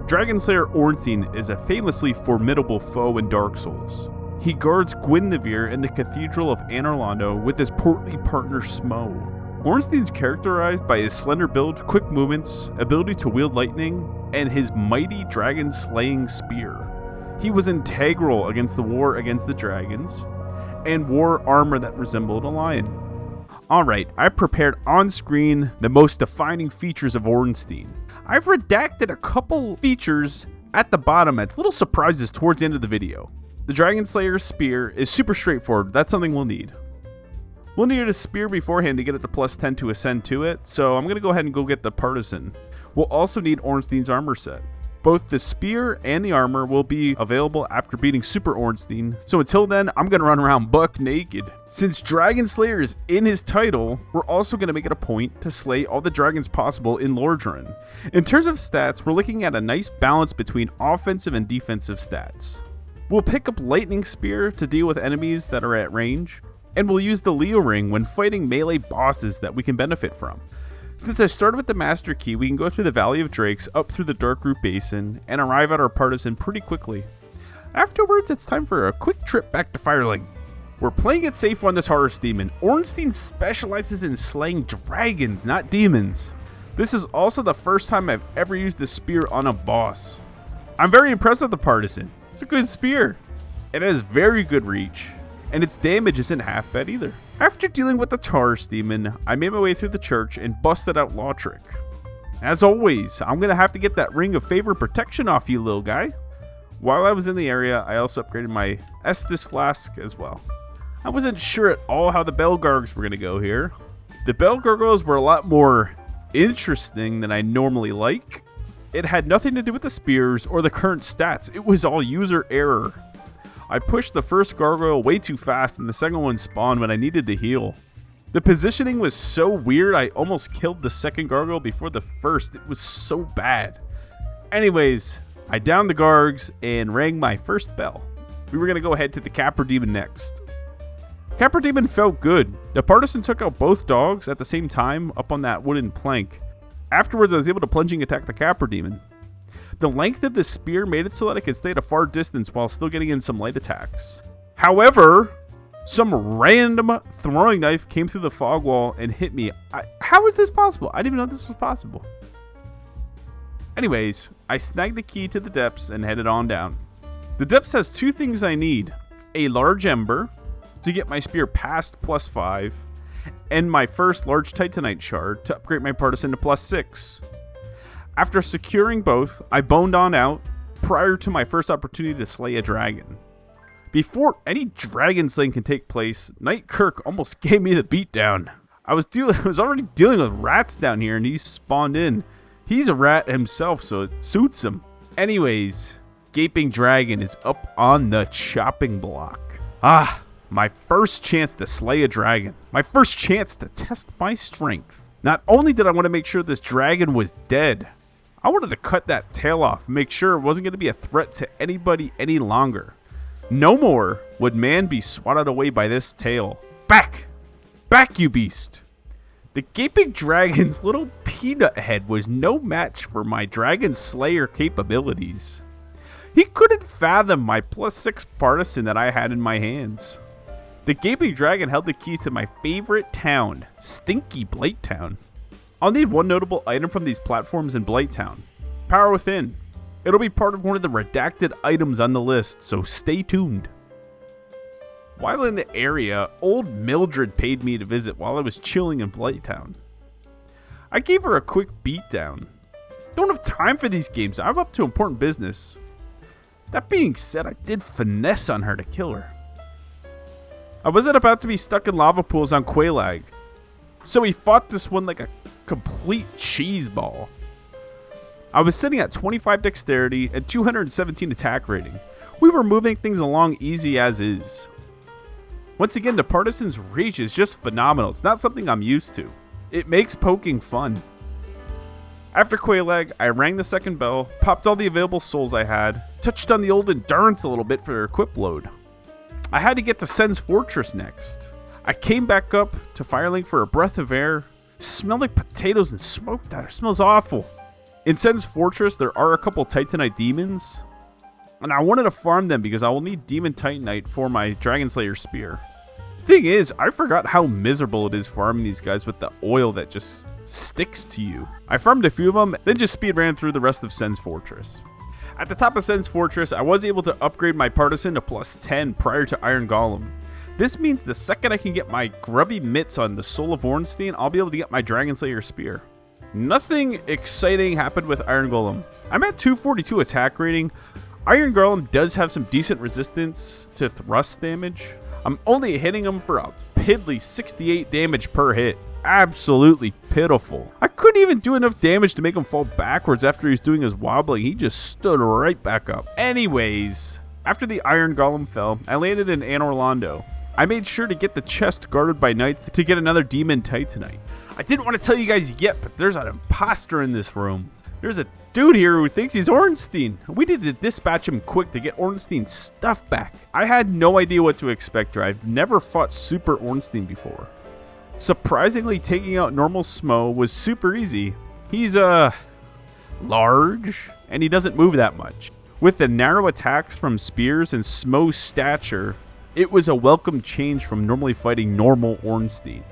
Dragonslayer Ornstein is a famously formidable foe in Dark Souls. He guards Guinevere in the Cathedral of Anorlando with his portly partner Smo. Ornstein's characterized by his slender build, quick movements, ability to wield lightning, and his mighty dragon-slaying spear. He was integral against the war against the dragons, and wore armor that resembled a lion. Alright, I prepared on screen the most defining features of Ornstein. I've redacted a couple features at the bottom as little surprises towards the end of the video. The Dragonslayer's spear is super straightforward, that's something we'll need. We'll need a spear beforehand to get it to plus 10 to ascend to it, so I'm going to go ahead and go get the partisan. We'll also need Ornstein's armor set. Both the spear and the armor will be available after beating Super Ornstein, so until then, I'm going to run around buck naked. Since Dragonslayer is in his title, we're also going to make it a point to slay all the dragons possible in Lordran. In terms of stats, we're looking at a nice balance between offensive and defensive stats. We'll pick up Lightning Spear to deal with enemies that are at range, and we'll use the Leo Ring when fighting melee bosses that we can benefit from. Since I started with the Master Key, we can go through the Valley of Drakes up through the Darkroot Basin and arrive at our partisan pretty quickly. Afterwards, it's time for a quick trip back to Firelink. We're playing it safe on this Horus Demon. Ornstein specializes in slaying dragons, not demons. This is also the first time I've ever used the spear on a boss. I'm very impressed with the partisan. It's a good spear. It has very good reach, and its damage isn't half bad either. After dealing with the Taurus Demon, I made my way through the church and busted out Lautrec. As always, I'm going to have to get that Ring of Favor protection off you, little guy. While I was in the area, I also upgraded my Estus Flask as well. I wasn't sure at all how the Bell Gargs were going to go here. The Bell Gargoyles were a lot more interesting than I normally like. It had nothing to do with the spears or the current stats, it was all user error. I pushed the first gargoyle way too fast and the second one spawned when I needed to heal. The positioning was so weird I almost killed the second gargoyle before the first. It was so bad. Anyways, I downed the Gargs and rang my first bell. We were going to go ahead to the Capra Demon next. Capra Demon felt good. The partisan took out both dogs at the same time up on that wooden plank. Afterwards I was able to plunging attack the Capra Demon. The length of the spear made it so that I could stay at a far distance while still getting in some light attacks. However, some random throwing knife came through the fog wall and hit me. How is this possible? I didn't even know this was possible. Anyways, I snagged the key to the depths and headed on down. The depths has two things I need. A large ember to get my spear past plus 5, and my first large titanite shard to upgrade my partisan to plus 6. After securing both, I boned on out prior to my first opportunity to slay a dragon. Before any dragon slaying can take place, Knight Kirk almost gave me the beatdown. I was already dealing with rats down here and he spawned in. He's a rat himself, so it suits him. Anyways, Gaping Dragon is up on the chopping block. My first chance to slay a dragon. My first chance to test my strength. Not only did I want to make sure this dragon was dead, I wanted to cut that tail off and make sure it wasn't going to be a threat to anybody any longer. No more would man be swatted away by this tail. Back! Back, you beast! The Gaping Dragon's little peanut head was no match for my Dragon Slayer capabilities. He couldn't fathom my plus 6 partisan that I had in my hands. The Gaping Dragon held the key to my favorite town, Stinky Blighttown. I'll need one notable item from these platforms in Blighttown. Power Within. It'll be part of one of the redacted items on the list, so stay tuned. While in the area, old Mildred paid me to visit while I was chilling in Blighttown. I gave her a quick beatdown. Don't have time for these games, I'm up to important business. That being said, I did finesse on her to kill her. I wasn't about to be stuck in lava pools on Quelaag, so we fought this one like a complete cheese ball. I was sitting at 25 dexterity and 217 attack rating. We were moving things along easy as is. Once again, the partisan's reach is just phenomenal. It's not something I'm used to. It makes poking fun. After Quelaag, I rang the second bell, popped all the available souls I had, touched on the old endurance a little bit for equip load. I had to get to Sen's Fortress next. I came back up to Firelink for a breath of air. Smelled like potatoes and smoke that. It smells awful. In Sen's Fortress, there are a couple Titanite demons, and I wanted to farm them because I will need Demon Titanite for my Dragonslayer spear. Thing is, I forgot how miserable it is farming these guys with the oil that just sticks to you. I farmed a few of them, then just speed ran through the rest of Sen's Fortress. At the top of Sen's Fortress, I was able to upgrade my Partisan to +10 prior to Iron Golem. This means the second I can get my grubby mitts on the Soul of Ornstein, I'll be able to get my Dragonslayer spear. Nothing exciting happened with Iron Golem. I'm at 242 attack rating. Iron Golem does have some decent resistance to thrust damage. I'm only hitting him for a piddly 68 damage per hit. Absolutely pitiful. I couldn't even do enough damage to make him fall backwards after he's doing his wobbling. He just stood right back up. Anyways, after the Iron Golem fell, I landed in Anor Londo. I made sure to get the chest guarded by knights to get another Demon Titanite. I didn't want to tell you guys yet, but there's an imposter in this room. There's a dude here who thinks he's Ornstein. We need to dispatch him quick to get Ornstein's stuff back. I had no idea what to expect here. I've never fought Super Ornstein before. Surprisingly, taking out normal Smo was super easy. He's, large, and he doesn't move that much. With the narrow attacks from spears and Smo's stature, it was a welcome change from normally fighting normal Ornstein.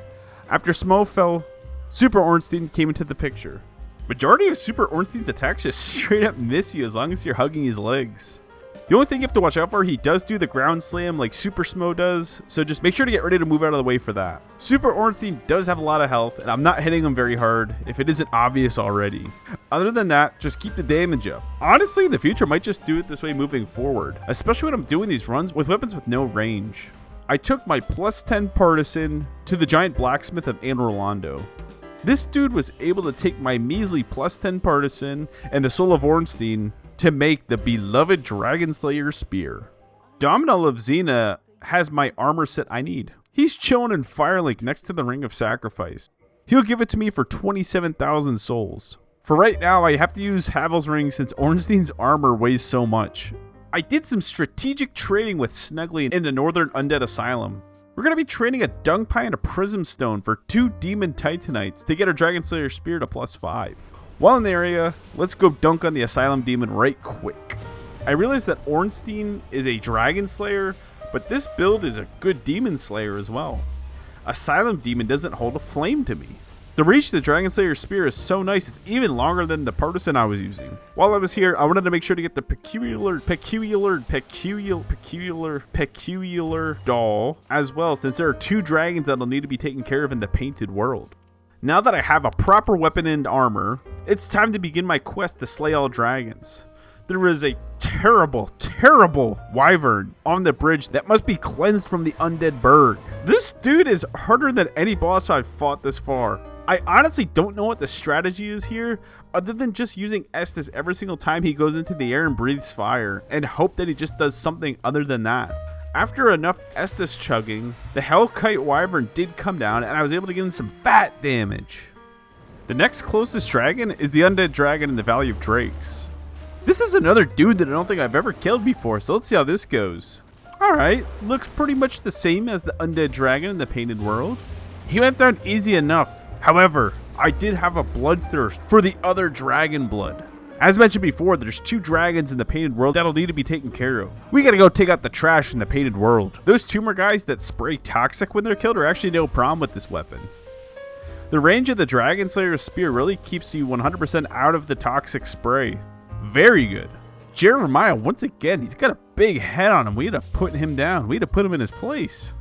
After Smo fell, Super Ornstein came into the picture. Majority of Super Ornstein's attacks just straight up miss you as long as you're hugging his legs. The only thing you have to watch out for, he does do the ground slam like Super Smo does, so just make sure to get ready to move out of the way for that. Super Ornstein does have a lot of health, and I'm not hitting him very hard if it isn't obvious already. Other than that, just keep the damage up. Honestly, the future might just do it this way moving forward, especially when I'm doing these runs with weapons with no range. I took my +10 Partisan to the Giant Blacksmith of Anor Londo. This dude was able to take my measly +10 Partisan and the Soul of Ornstein to make the beloved Dragonslayer spear. Dominal of Xena has my armor set I need. He's chilling in Firelink next to the Ring of Sacrifice. He'll give it to me for 27,000 souls. For right now, I have to use Havel's Ring since Ornstein's armor weighs so much. I did some strategic trading with Snuggly in the Northern Undead Asylum. We're going to be trading a Dung Pie and a Prism Stone for 2 Demon Titanites to get our Dragonslayer spear to +5. While in the area, let's go dunk on the Asylum Demon right quick. I realized that Ornstein is a Dragon Slayer, but this build is a good Demon Slayer as well. Asylum Demon doesn't hold a flame to me. The reach of the Dragonslayer spear is so nice, it's even longer than the Partisan I was using. While I was here, I wanted to make sure to get the peculiar doll as well, since there are 2 dragons that'll need to be taken care of in the Painted World. Now that I have a proper weapon and armor, it's time to begin my quest to slay all dragons. There is a terrible wyvern on the bridge that must be cleansed from the undead berg. This dude is harder than any boss I've fought this far. I honestly don't know what the strategy is here, other than just using Estus every single time he goes into the air and breathes fire, and hope that he just does something other than that. After enough Estus chugging, the Hellkite Wyvern did come down, and I was able to get in some fat damage. The next closest dragon is the Undead Dragon in the Valley of Drakes. This is another dude that I don't think I've ever killed before, so let's see how this goes. Alright, looks pretty much the same as the Undead Dragon in the Painted World. He went down easy enough. However, I did have a bloodthirst for the other dragon blood. As mentioned before, there's 2 dragons in the Painted World that'll need to be taken care of. We gotta go take out the trash in the Painted World. Those tumor guys that spray toxic when they're killed are actually no problem with this weapon. The range of the Dragonslayer's spear really keeps you 100% out of the toxic spray. Very good. Jeremiah, once again, he's got a big head on him. We had to put him down. We had to put him in his place.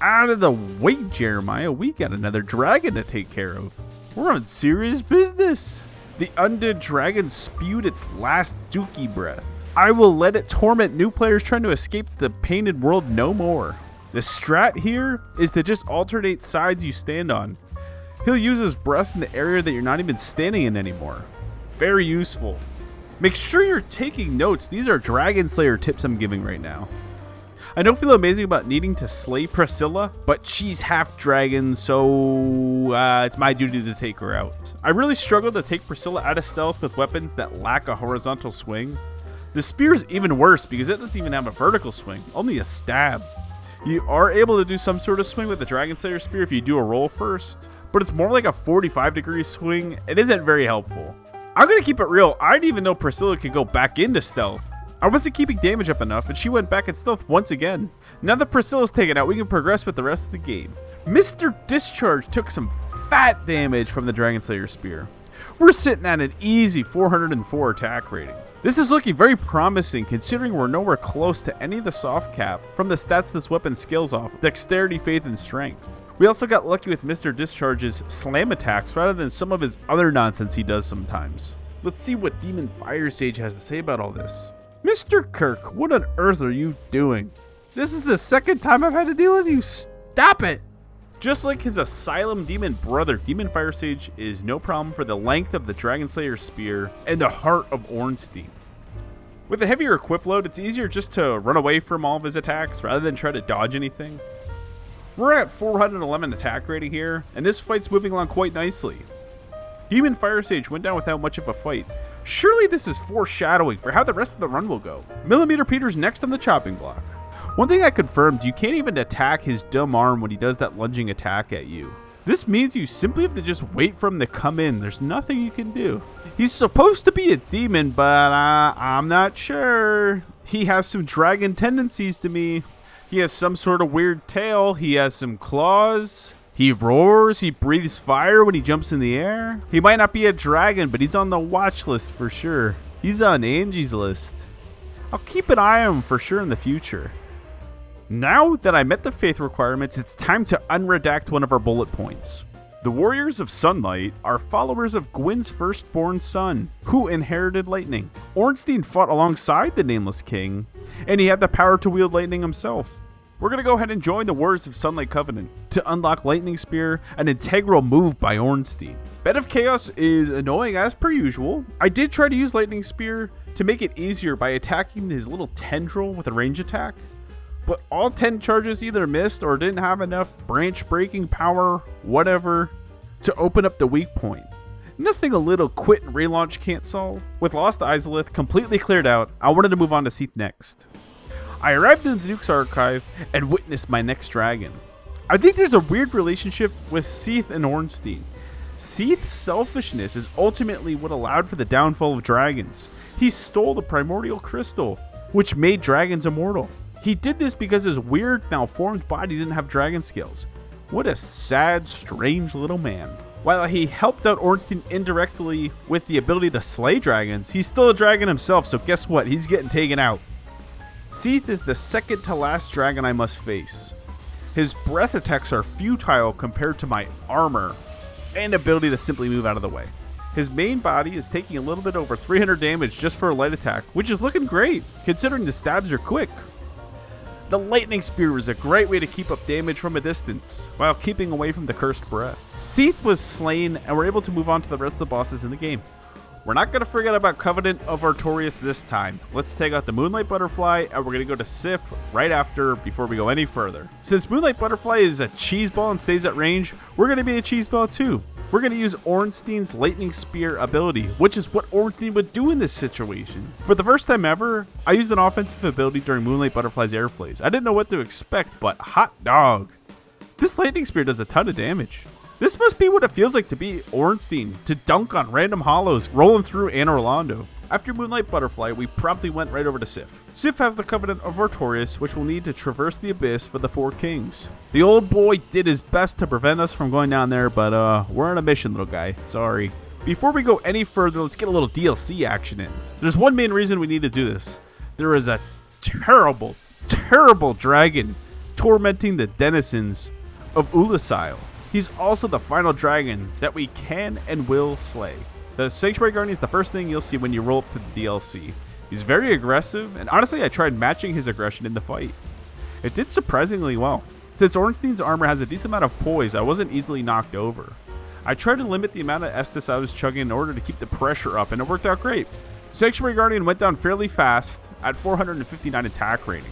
Out of the way, Jeremiah. We got another dragon to take care of. We're on serious business. The undead dragon spewed its last dookie breath. I will let it torment new players trying to escape the Painted World no more. The strat here is to just alternate sides you stand on. He'll use his breath in the area that you're not even standing in anymore. Very useful. Make sure you're taking notes. These are Dragonslayer tips I'm giving right now. I don't feel amazing about needing to slay Priscilla, but she's half dragon, so it's my duty to take her out. I really struggled to take Priscilla out of stealth with weapons that lack a horizontal swing. The spear's even worse because it doesn't even have a vertical swing, only a stab. You are able to do some sort of swing with the Dragonslayer spear if you do a roll first, but it's more like a 45-degree swing. It isn't very helpful. I'm gonna keep it real, I didn't even know Priscilla could go back into stealth. I wasn't keeping damage up enough, and she went back in stealth once again. Now that Priscilla's taken out, we can progress with the rest of the game. Mr. Discharge took some fat damage from the Dragonslayer spear. We're sitting at an easy 404 attack rating. This is looking very promising considering we're nowhere close to any of the soft cap from the stats this weapon scales off: dexterity, faith, and strength. We also got lucky with Mr. Discharge's slam attacks rather than some of his other nonsense he does sometimes. Let's see what Demon Fire Sage has to say about all this. Mr. Kirk, what on earth are you doing? This is the second time I've had to deal with you. Stop it! Just like his Asylum Demon brother, Demon Fire Sage is no problem for the length of the Dragonslayer spear and the heart of Ornstein. With a heavier equip load, it's easier just to run away from all of his attacks rather than try to dodge anything. We're at 411 attack rating here, and this fight's moving along quite nicely. Demon Fire Sage went down without much of a fight. Surely this is foreshadowing for how the rest of the run will go. Millimeter Peter's next on the chopping block. One thing I confirmed, you can't even attack his dumb arm when he does that lunging attack at you. This means you simply have to just wait for him to come in. There's nothing you can do. He's supposed to be a demon, but I'm not sure. He has some dragon tendencies to me. He has some sort of weird tail. He has some claws. He roars. He breathes fire when he jumps in the air. He might not be a dragon, but he's on the watch list for sure. He's on Angie's list. I'll keep an eye on him for sure in the future. Now that I met the faith requirements, it's time to unredact one of our bullet points. The Warriors of Sunlight are followers of Gwyn's firstborn son, who inherited lightning. Ornstein fought alongside the Nameless King, and he had the power to wield lightning himself. We're going to go ahead and join the Warriors of Sunlight Covenant to unlock Lightning Spear, an integral move by Ornstein. Bed of Chaos is annoying as per usual. I did try to use Lightning Spear to make it easier by attacking his little tendril with a range attack, but all 10 charges either missed or didn't have enough branch breaking power, whatever, to open up the weak point. Nothing a little quit and relaunch can't solve. With Lost Izalith completely cleared out, I wanted to move on to Seath next. I arrived in the Duke's Archive and witnessed my next dragon. I think there's a weird relationship with Seath and Ornstein. Seath's selfishness is ultimately what allowed for the downfall of dragons. He stole the primordial crystal, which made dragons immortal. He did this because his weird, malformed body didn't have dragon skills. What a sad, strange little man. While he helped out Ornstein indirectly with the ability to slay dragons, he's still a dragon himself, so guess what? He's getting taken out. Seath is the second to last dragon I must face. His breath attacks are futile compared to my armor and ability to simply move out of the way. His main body is taking a little bit over 300 damage just for a light attack, which is looking great considering the stabs are quick. The Lightning Spear is a great way to keep up damage from a distance while keeping away from the cursed breath. Seath was slain and we're able to move on to the rest of the bosses in the game. We're not going to forget about Covenant of Artorias this time. Let's take out the Moonlight Butterfly and we're going to go to Sif right after before we go any further. Since Moonlight Butterfly is a cheese ball and stays at range, we're going to be a cheese ball too. We're going to use Ornstein's Lightning Spear ability, which is what Ornstein would do in this situation. For the first time ever, I used an offensive ability during Moonlight Butterfly's airflays. I didn't know what to expect, but hot dog. This Lightning Spear does a ton of damage. This must be what it feels like to be Ornstein, to dunk on random hollows rolling through Anne Orlando. After Moonlight Butterfly, we promptly went right over to Sif. Sif has the Covenant of Artorias, which will need to traverse the abyss for the Four Kings. The old boy did his best to prevent us from going down there, but we're on a mission, little guy. Sorry. Before we go any further, let's get a little DLC action in. There's one main reason we need to do this. There is a terrible, terrible dragon tormenting the denizens of Ulasile. He's also the final dragon that we can and will slay. The Sanctuary Guardian is the first thing you'll see when you roll up to the DLC. He's very aggressive, and honestly I tried matching his aggression in the fight. It did surprisingly well. Since Ornstein's armor has a decent amount of poise, I wasn't easily knocked over. I tried to limit the amount of Estus I was chugging in order to keep the pressure up, and it worked out great. Sanctuary Guardian went down fairly fast at 459 attack rating.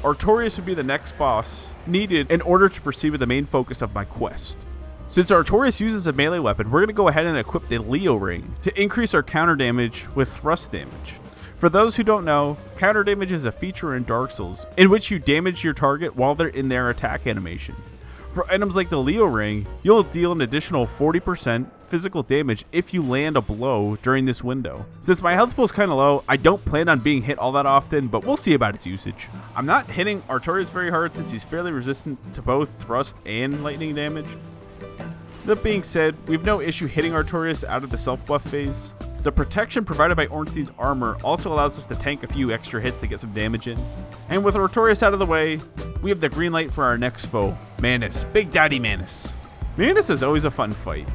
Artorias would be the next boss needed in order to proceed with the main focus of my quest. Since Artorias uses a melee weapon, we're going to go ahead and equip the Leo Ring to increase our counter damage with thrust damage. For those who don't know, counter damage is a feature in Dark Souls in which you damage your target while they're in their attack animation. For items like the Leo Ring, you'll deal an additional 40% physical damage if you land a blow during this window. Since my health pool is kind of low, I don't plan on being hit all that often, but we'll see about its usage. I'm not hitting Artorias very hard since he's fairly resistant to both thrust and lightning damage. That being said, we have no issue hitting Artorias out of the self-buff phase. The protection provided by Ornstein's armor also allows us to tank a few extra hits to get some damage in. And with Artorias out of the way, we have the green light for our next foe, Manus, Big Daddy Manus. Manus is always a fun fight.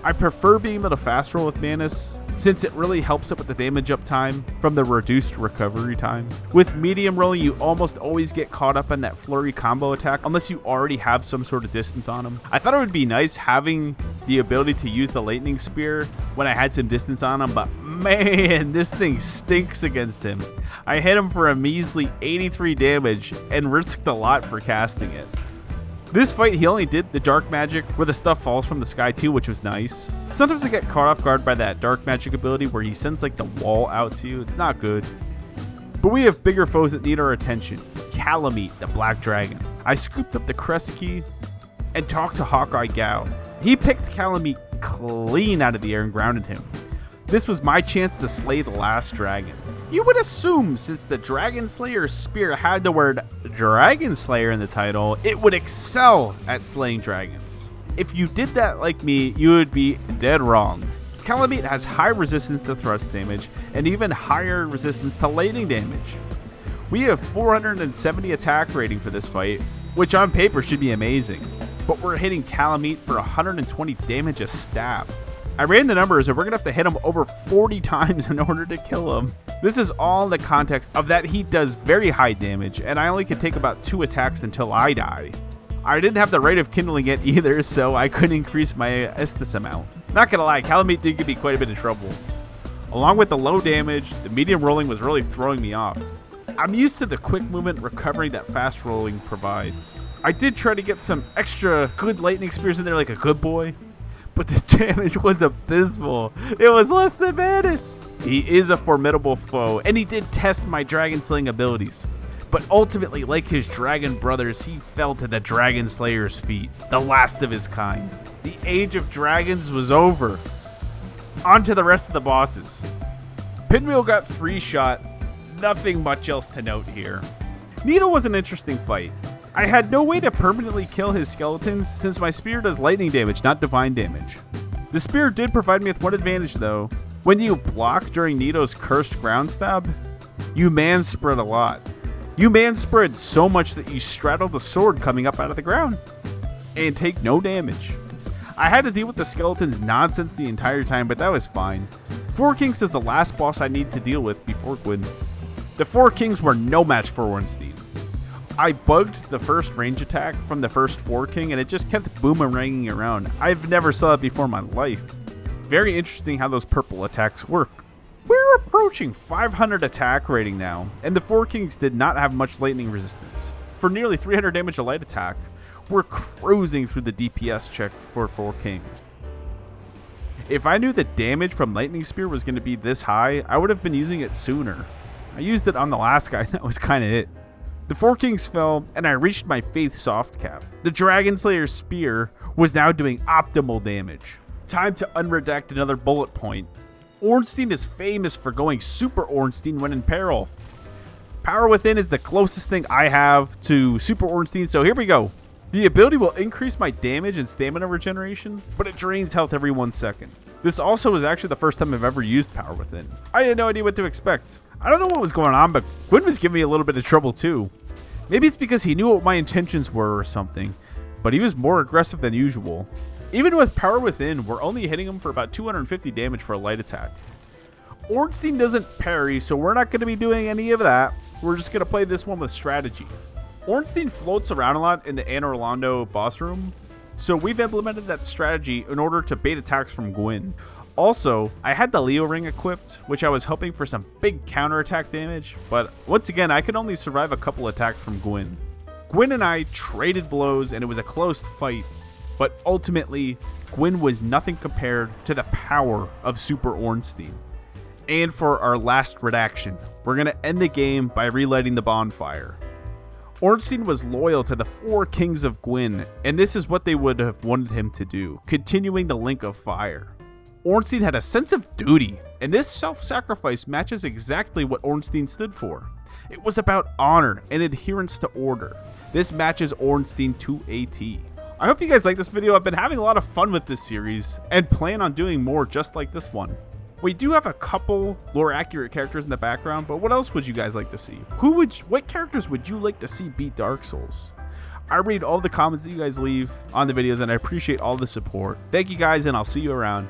I prefer being able to fast roll with Manus, since it really helps it with the damage up time from the reduced recovery time. With medium rolling, you almost always get caught up in that flurry combo attack unless you already have some sort of distance on him. I thought it would be nice having the ability to use the lightning spear when I had some distance on him, but man, this thing stinks against him. I hit him for a measly 83 damage and risked a lot for casting it. This fight, he only did the dark magic where the stuff falls from the sky too, which was nice. Sometimes I get caught off guard by that dark magic ability where he sends like the wall out to you. It's not good. But we have bigger foes that need our attention. Kalameet, the black dragon. I scooped up the crest key and talked to Hawkeye Gao. He picked Kalameet clean out of the air and grounded him. This was my chance to slay the last dragon. You would assume, since the Dragonslayer spear had the word Dragonslayer in the title, it would excel at slaying dragons. If you did that like me, you would be dead wrong. Kalameet has high resistance to thrust damage and even higher resistance to lightning damage. We have 470 attack rating for this fight, which on paper should be amazing, but we're hitting Kalameet for 120 damage a stab. I ran the numbers and we're gonna have to hit him over 40 times in order to kill him. This is all in the context of that he does very high damage and I only can take about 2 attacks until I die. I didn't have the Rite of Kindling yet either, so I couldn't increase my Estus amount. Not gonna lie, Kalameet did give me quite a bit of trouble. Along with the low damage, the medium rolling was really throwing me off. I'm used to the quick movement recovery that fast rolling provides. I did try to get some extra good lightning spears in there like a good boy, but the damage was abysmal. It was less than Manus. He is a formidable foe, and he did test my dragon slaying abilities. But ultimately, like his dragon brothers, he fell to the Dragonslayer's feet, the last of his kind. The age of dragons was over. On to the rest of the bosses. Pinwheel got 3-shot, nothing much else to note here. Nito was an interesting fight. I had no way to permanently kill his skeletons since my spear does lightning damage, not divine damage. The spear did provide me with one advantage though. When you block during Nito's cursed ground stab, you man spread a lot. You man spread so much that you straddle the sword coming up out of the ground and take no damage. I had to deal with the skeleton's nonsense the entire time, but that was fine. 4 Kings is the last boss I need to deal with before Gwyn. The 4 Kings were no match for Ornstein. I bugged the first range attack from the first 4 King and it just kept boomeranging around. I've never saw it before in my life. Very interesting how those purple attacks work. We're approaching 500 attack rating now, and the 4 Kings did not have much lightning resistance. For nearly 300 damage a light attack, we're cruising through the DPS check for 4 Kings. If I knew the damage from Lightning Spear was going to be this high, I would have been using it sooner. I used it on the last guy, that was kind of it. The 4 Kings fell, and I reached my Faith soft cap. The Dragonslayer spear was now doing optimal damage. Time to unredact another bullet point. Ornstein is famous for going Super Ornstein when in peril. Power Within is the closest thing I have to Super Ornstein, so here we go. The ability will increase my damage and stamina regeneration, but it drains health every 1 second. This also is actually the first time I've ever used Power Within. I had no idea what to expect. I don't know what was going on, but Gwyn was giving me a little bit of trouble too. Maybe it's because he knew what my intentions were or something, but he was more aggressive than usual. Even with Power Within, we're only hitting him for about 250 damage for a light attack. Ornstein doesn't parry, so we're not going to be doing any of that. We're just going to play this one with strategy. Ornstein floats around a lot in the Anne Orlando boss room, so we've implemented that strategy in order to bait attacks from Gwyn. Also, I had the Leo Ring equipped, which I was hoping for some big counterattack damage, but once again, I could only survive a couple attacks from Gwyn. Gwyn and I traded blows and it was a close fight, but ultimately, Gwyn was nothing compared to the power of Super Ornstein. And for our last redaction, we're going to end the game by relighting the bonfire. Ornstein was loyal to the 4 kings of Gwyn, and this is what they would have wanted him to do, continuing the link of fire. Ornstein had a sense of duty, and this self-sacrifice matches exactly what Ornstein stood for. It was about honor and adherence to order. This matches Ornstein to a T. I hope you guys like this video. I've been having a lot of fun with this series, and plan on doing more just like this one. We do have a couple lore-accurate characters in the background, but what else would you guys like to see? What characters would you like to see beat Dark Souls? I read all the comments that you guys leave on the videos, and I appreciate all the support. Thank you guys, and I'll see you around.